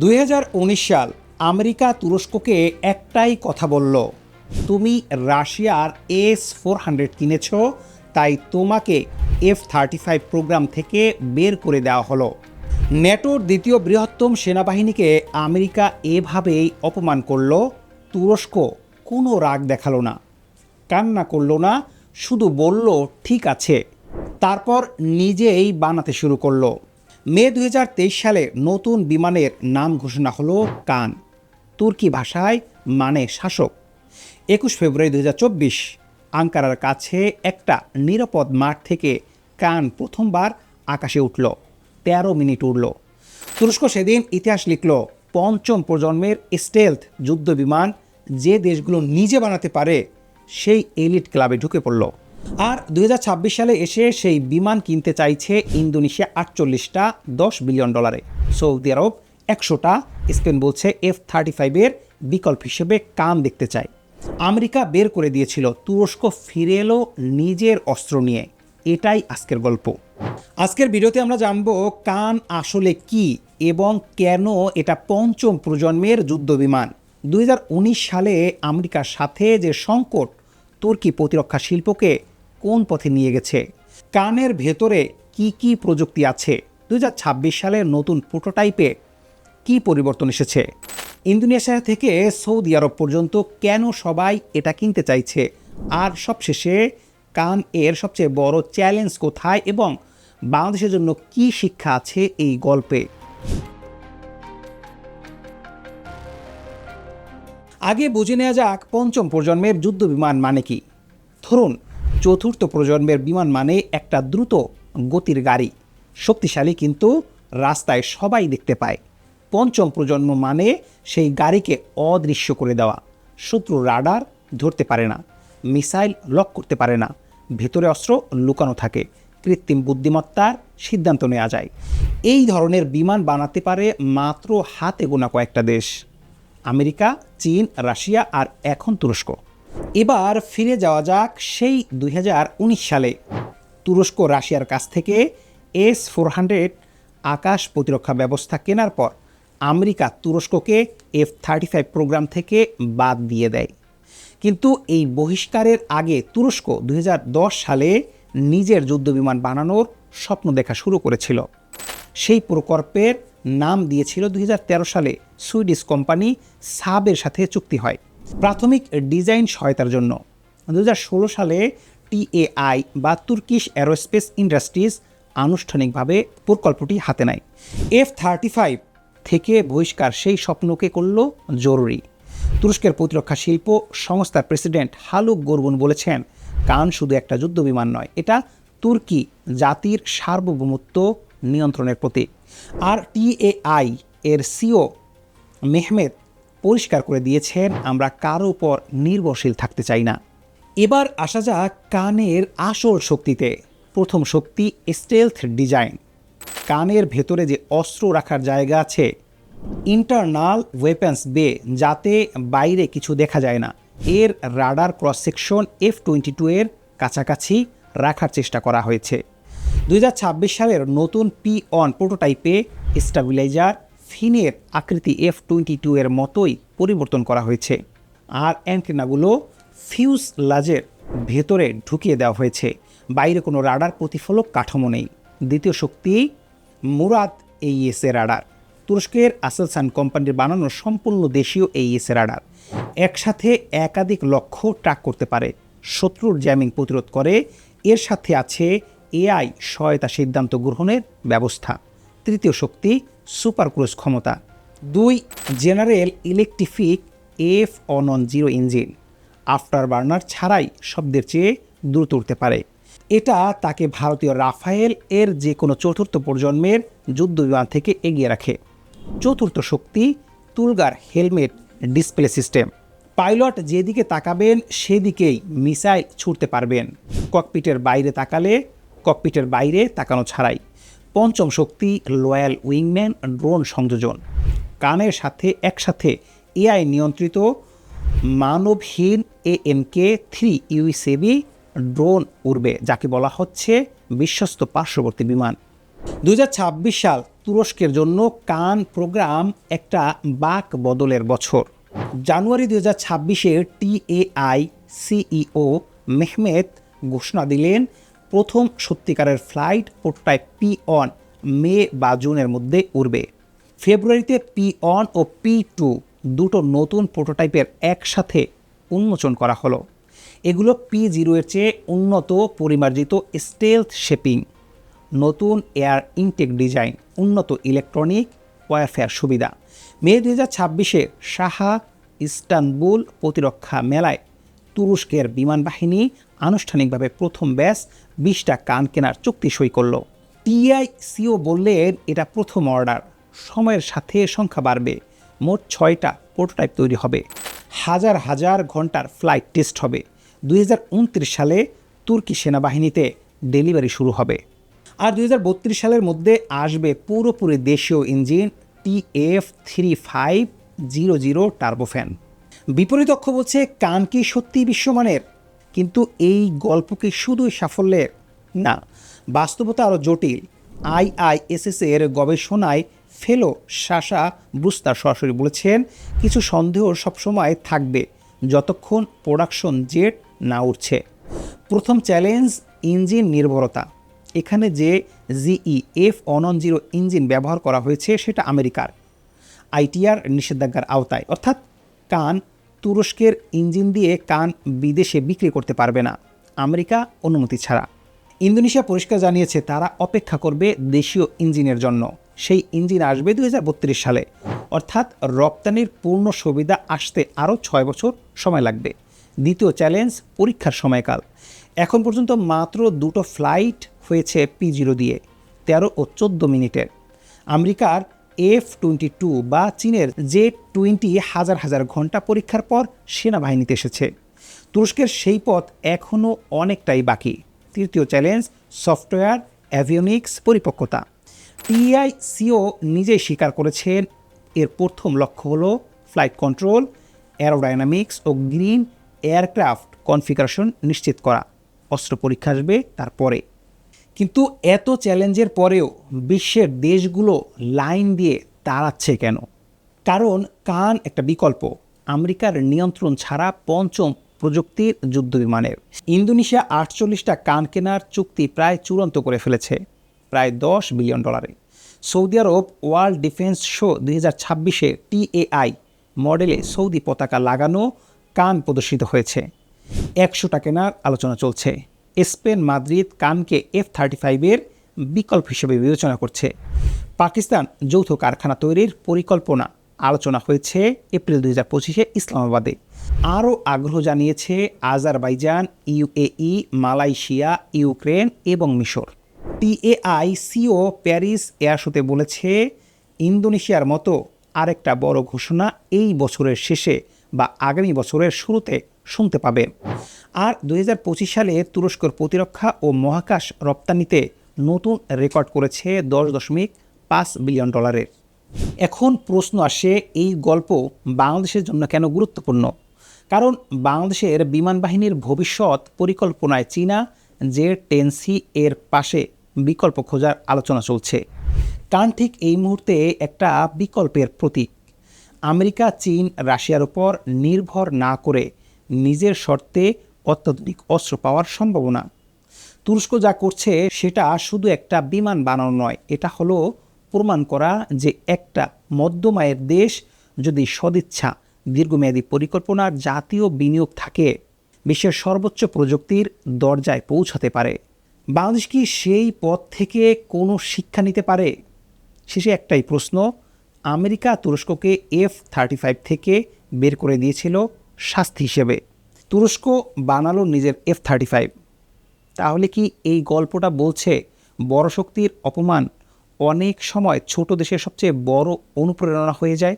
2019 সাল আমেরিকা তুরস্ককে একটাই কথা বলল, তুমি রাশিয়ার S-400 কিনেছ, তাই তোমাকে F-35 প্রোগ্রাম থেকে বের করে দেওয়া হলো। ন্যাটোর দ্বিতীয় বৃহত্তম সেনাবাহিনীকে আমেরিকা এভাবেই অপমান করল। তুরস্ক কোনো রাগ দেখালো না, কান্না করলো না, শুধু বলল ঠিক আছে। তারপর নিজেই বানাতে শুরু করলো। মে 2023 সালে নতুন বিমানের নাম ঘোষণা হলো কান, তুর্কি ভাষায় মানে শাসক। 21 ফেব্রুয়ারি 2024 আঙ্কারার কাছে একটা নিরাপদ মাঠ থেকে কান প্রথমবার আকাশে উঠল। 13 মিনিট উড়ল। তুরস্ক সেদিন ইতিহাস লিখল, পঞ্চম প্রজন্মের স্টেলথ যুদ্ধ বিমান যে দেশগুলো নিজে বানাতে পারে সেই এলিট ক্লাবে ঢুকে পড়ল। আর 2026 সালে এসে সেই বিমান কিনতে চাইছে ইন্দোনেশিয়া 48টা $10 বিলিয়ন, সৌদি আরব 100টা, স্পেন বলছে F-35 এর বিকল্প হিসেবে কান দেখতে চায়। আমেরিকা বের করে দিয়েছিল, তুরস্ক ফিরে এলো নিজের অস্ত্র নিয়ে। এটাই আজকের গল্প। আজকের ভিডিওতে আমরা জানবো কান আসলে কি এবং কেন এটা পঞ্চম প্রজন্মের যুদ্ধ বিমান। 2019 সালে আমেরিকার সাথে যে সংকট তুর্কি প্রতিরক্ষা শিল্পকে কোন পথে নিয়ে গেছে, কানের ভেতরে কি কি প্রযুক্তি আছে, 2026 সালের নতুন প্রোটোটাইপে কি পরিবর্তন এসেছে, ইন্দোনেশিয়া থেকে সৌদি আরব পর্যন্ত কেন সবাই এটা কিনতে চাইছে, আর সবশেষে কান এর সবচেয়ে বড় চ্যালেঞ্জ কোথায় এবং বাংলাদেশের জন্য কি শিক্ষা আছে এই গল্পে। আগে বুঝে নেওয়া যাক পঞ্চম প্রজন্মের যুদ্ধ বিমান মানে কি। ধরুন, চতুর্থ প্রজন্মের বিমান মানে একটা দ্রুত গতির গাড়ি, শক্তিশালী কিন্তু রাস্তায় সবাই দেখতে পায়। পঞ্চম প্রজন্ম মানে সেই গাড়িকে অদৃশ্য করে দেওয়া, শত্রু রাডার ধরতে পারে না, মিসাইল লক করতে পারে না, ভেতরে অস্ত্র লুকানো থাকে, কৃত্রিম বুদ্ধিমত্তার সিদ্ধান্ত নেওয়া যায়। এই ধরনের বিমান বানাতে পারে মাত্র হাতে গোনা কয়েকটা দেশ, আমেরিকা, চীন, রাশিয়া আর এখন তুরস্ক। এবার ফিরে যাওয়া যাক সেই 2019 সালে। তুরস্ক রাশিয়ার কাছ থেকে S-400 আকাশ প্রতিরক্ষা ব্যবস্থা কেনার পর আমেরিকা তুরস্ককে F-35 প্রোগ্রাম থেকে বাদ দিয়ে দেয়। কিন্তু এই বহিষ্কারের আগে তুরস্ক 2010 সালে নিজের যুদ্ধবিমান বানানোর স্বপ্ন দেখা শুরু করেছিল। সেই প্রকল্পের নাম দিয়েছিল 2013 সালে সুইডিশ কোম্পানি সাবের সাথে চুক্তি হয় প্রাথমিক ডিজাইন সহায়তার জন্য। 2016 সালে TAI বা তুর্কিশ অ্যারোস্পেস ইন্ডাস্ট্রিজ আনুষ্ঠানিকভাবে প্রকল্পটি হাতে নেয়। F-35 থেকে বহিষ্কার সেই স্বপ্নকে করল জরুরি। তুরস্কের প্রতিরক্ষা শিল্প সংস্থার প্রেসিডেন্ট হালুক গোরবুন বলেছেন, কান শুধু একটা যুদ্ধ বিমান নয়, এটা তুর্কি জাতির সার্বভৌমত্ব নিয়ন্ত্রণের প্রতীক। আর TAI এর CEO মেহমেদ পরিষ্কার করে দিয়েছেন, আমরা কারো উপর নির্ভরশীল থাকতে চাই না। এবার আসা যাক কানের আসল শক্তিতে। প্রথম শক্তি স্টেলথ ডিজাইন। কানের ভেতরে যে অস্ত্র রাখার জায়গা আছে, ইন্টারনাল ওয়েপন্স বে, যাতে বাইরে কিছু দেখা যায় না, এর রাডার ক্রস সেকশন F-22 এর কাছাকাছি রাখার চেষ্টা করা হয়েছে। 2026 সালের নতুন P-1 প্রোটোটাইপে স্টাবিলাইজার ফিনের আকৃতি F-22 এর মতোই পরিবর্তন করা হয়েছে, আর অ্যান্টেনাগুলো ফিউজলাজের ভেতরে ঢুকিয়ে দেওয়া হয়েছে। বাইরে কোনো রাডার প্রতিফলক কাঠামো নেই। দ্বিতীয় শক্তি মুরাদ AES রাডার। তুরস্কের আসেলসান কোম্পানির বানানো সম্পূর্ণ দেশীয় AES রাডার একসাথে একাধিক লক্ষ্য ট্র্যাক করতে পারে, শত্রুর জ্যামিং প্রতিরোধ করে। এর সাথে আছে AI সহায়তা সিদ্ধান্ত গ্রহণের ব্যবস্থা। তৃতীয় শক্তি সুপার ক্রুজ ক্ষমতা। 2 General Electric F-110 engine, afterburner ছাড়াই শব্দের চেয়ে দ্রুত উঠতে পারে। এটা তাকে ভারতীয় রাফায়েল এর যে কোনো চতুর্থ প্রজন্মের যুদ্ধ বিমান থেকে এগিয়ে রাখে। চতুর্থ শক্তি তুলগার হেলমেট ডিসপ্লে সিস্টেম। পাইলট যেদিকে তাকাবেন সেদিকেই মিসাইল ছুড়তে পারবেন, ককপিটের বাইরে তাকানো ছাড়াই। পঞ্চম শক্তি লয়াল উইংম্যান ড্রোন সংযোজন। কানের সাথে একসাথে AI নিয়ন্ত্রিত মানবহীন AMK-3 UAV ড্রোন উড়বে, যাকে বলা হচ্ছে বিশ্বস্ত পার্শ্ববর্তী বিমান। 2026 সাল তুরস্কের জন্য কান প্রোগ্রাম একটা বাক বদলের বছর। জানুয়ারি 2026-এ টিএআই সিইও মেহমেত ঘোষণা দিলেন প্রথম সত্যিকারের ফ্লাইট প্রোটোটাইপ P1 মে বা জুনের মধ্যে উড়বে। ফেব্রুয়ারিতে P1 ও P2 দুটো নতুন প্রোটোটাইপের একসাথে উন্মোচন করা হলো। এগুলো P0 এর চেয়ে উন্নত পরিমার্জিত স্টেলথ শেপিং, নতুন এয়ার ইনটেক ডিজাইন, উন্নত ইলেকট্রনিক ওয়ারফেয়ার সুবিধা। মে 2026-এ সাহা ইস্তানবুল প্রতিরক্ষা মেলায় তুরস্কের বিমান বাহিনী আনুষ্ঠানিকভাবে প্রথম ব্যাচ 20টা কান কেনার চুক্তি সই করল। টিআইসিও বললেন এটা প্রথম অর্ডার, সময়ের সাথে সংখ্যা বাড়বে। মোট 6টা প্রোটোটাইপ তৈরি হবে, হাজার হাজার ঘন্টার ফ্লাইট টেস্ট হবে। 2029 সালে তুর্কি সেনাবাহিনীতে ডেলিভারি শুরু হবে। আর 2032 সালের মধ্যে আসবে পুরোপুরি দেশীয় ইঞ্জিন TF3500 টার্বোফ্যান। বিপরীত অক্ষ বলছে কান কি সত্যি বিশ্বমানের, কিন্তু এই গল্প কি শুধুই সাফল্যের? না, বাস্তবতা আরও জটিল। আইআইএসএস এর গবেষণায় ফেলো সাশা ব্রুস্টার সরাসরি বলেছেন কিছু সন্দেহ সবসময় থাকবে যতক্ষণ প্রোডাকশন জেট না উঠছে। প্রথম চ্যালেঞ্জ ইঞ্জিন নির্ভরতা। এখানে যে জিই F110 ইঞ্জিন ব্যবহার করা হয়েছে সেটা আমেরিকার আইটিআর নিষেধাজ্ঞার আওতায়, অর্থাৎ কান তুরস্কের ইঞ্জিন দিয়ে কান বিদেশে বিক্রি করতে পারবে না আমেরিকা অনুমতি ছাড়া। ইন্দোনেশিয়া পরিষ্কার জানিয়েছে তারা অপেক্ষা করবে দেশীয় ইঞ্জিনের জন্য। সেই ইঞ্জিন আসবে 2032 সালে, অর্থাৎ রপ্তানির পূর্ণ সুবিধা আসতে আরও 6 বছর সময় লাগবে। দ্বিতীয় চ্যালেঞ্জ পরীক্ষার সময়কাল। এখন পর্যন্ত মাত্র 2টো ফ্লাইট হয়েছে P0 দিয়ে, 13 ও 14 মিনিটের। আমেরিকার F-22 বা চীনের J-20 হাজার হাজার ঘন্টা পরীক্ষার পর সেনাবাহিনীতে এসেছে। তুরস্কের সেই পথ এখনও অনেকটাই বাকি। তৃতীয় চ্যালেঞ্জ সফটওয়্যার অ্যাভিওনিক্স পরিপক্কতা। টিআইসিও নিজেই স্বীকার করেছেন এর প্রথম লক্ষ্য হলো ফ্লাইট কন্ট্রোল, অ্যারোডাইনামিক্স ও গ্রিন এয়ারক্রাফট কনফিগারেশন নিশ্চিত করা। অস্ত্র পরীক্ষা আসবে তারপরে। কিন্তু এত চ্যালেঞ্জের পরেও বিশ্বের দেশগুলো লাইন দিয়ে দাঁড়াচ্ছে কেন? কারণ কান একটা বিকল্প, আমেরিকার নিয়ন্ত্রণ ছাড়া পঞ্চম প্রযুক্তির যুদ্ধবিমানের। ইন্দোনেশিয়া 48টা কান কেনার চুক্তি প্রায় চূড়ান্ত করে ফেলেছে, প্রায় $10 বিলিয়ন। সৌদি আরব ওয়ার্ল্ড ডিফেন্স শো 2026-এ টিএআই মডেলে সৌদি পতাকা লাগানো কান প্রদর্শিত হয়েছে। 100টা কেনার আলোচনা চলছে। স্পেন মাদ্রিদ কানকে F-35-এর বিকল্প হিসেবে বিবেচনা করছে। পাকিস্তান যৌথ কারখানা তৈরির পরিকল্পনা আলোচনা হয়েছে এপ্রিল 2025-এ ইসলামাবাদে। আরও আগ্রহ জানিয়েছে আজারবাইজান, ইউএই, মালয়েশিয়া, ইউক্রেন এবং মিশর। টিএআইসিও প্যারিস এয়ার শোতে বলেছে ইন্দোনেশিয়ার মতো আরেকটা বড় ঘোষণা এই বছরের শেষে বা আগামী বছরের শুরুতে শুনতে পাবেন। আর 2025 সালে তুরস্কর প্রতিরক্ষা ও মহাকাশ রপ্তানিতে নতুন রেকর্ড করেছে $10.5 বিলিয়ন। এখন প্রশ্ন আসে, এই গল্প বাংলাদেশের জন্য কেন গুরুত্বপূর্ণ? কারণ বাংলাদেশের বিমান বাহিনীর ভবিষ্যৎ পরিকল্পনায় চীনা J-10C এর পাশে বিকল্প খোঁজার আলোচনা চলছে। কান ঠিক এই মুহূর্তে একটা বিকল্পের প্রতীক। আমেরিকা, চীন, রাশিয়ার উপর নির্ভর না করে নিজের শর্তে অত্যাধুনিক অস্ত্র পাওয়ার সম্ভাবনা। তুরস্ক যা করছে সেটা শুধু একটা বিমান বানানো নয়, এটা হলো প্রমাণ করা যে একটা মধ্যম আয়ের দেশ যদি সদিচ্ছা, দীর্ঘমেয়াদী পরিকল্পনা, জাতীয় বিনিয়োগ থাকে, বিশ্বের সর্বোচ্চ প্রযুক্তির দরজায় পৌঁছাতে পারে। বাংলাদেশ কি সেই পথ থেকে কোনো শিক্ষা নিতে পারে? শেষে একটাই প্রশ্ন, আমেরিকা তুরস্ককে F-35 থেকে বের করে দিয়েছিল শাস্তি হিসেবে। তুরস্ক বানালো নিজের F-35। তাহলে কি এই গল্পটা বলছে বড় শক্তির অপমান অনেক সময় ছোট দেশের সবচেয়ে বড় অনুপ্রেরণা হয়ে যায়?